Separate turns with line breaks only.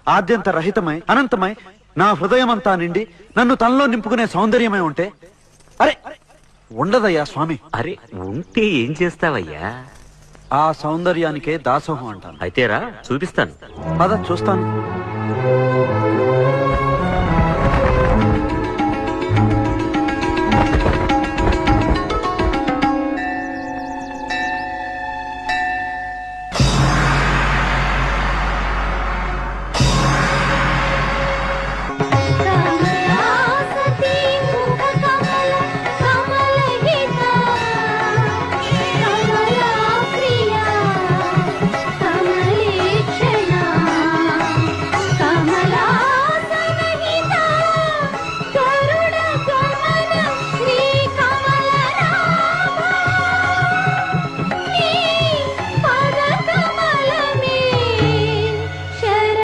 ఆద్యంత రహితమై అనంతమై నా హృదయమంతా నిండి నన్ను తనలో నింపుకునే సౌందర్యమై ఉంటే అరే ఉండదయ్యా స్వామి.
అరే ఉంటే ఏం చేస్తావయ్యా?
ఆ సౌందర్యానికే దాసోహం అంటాను.
అయితేరా చూపిస్తాను.
పద చూస్తాను.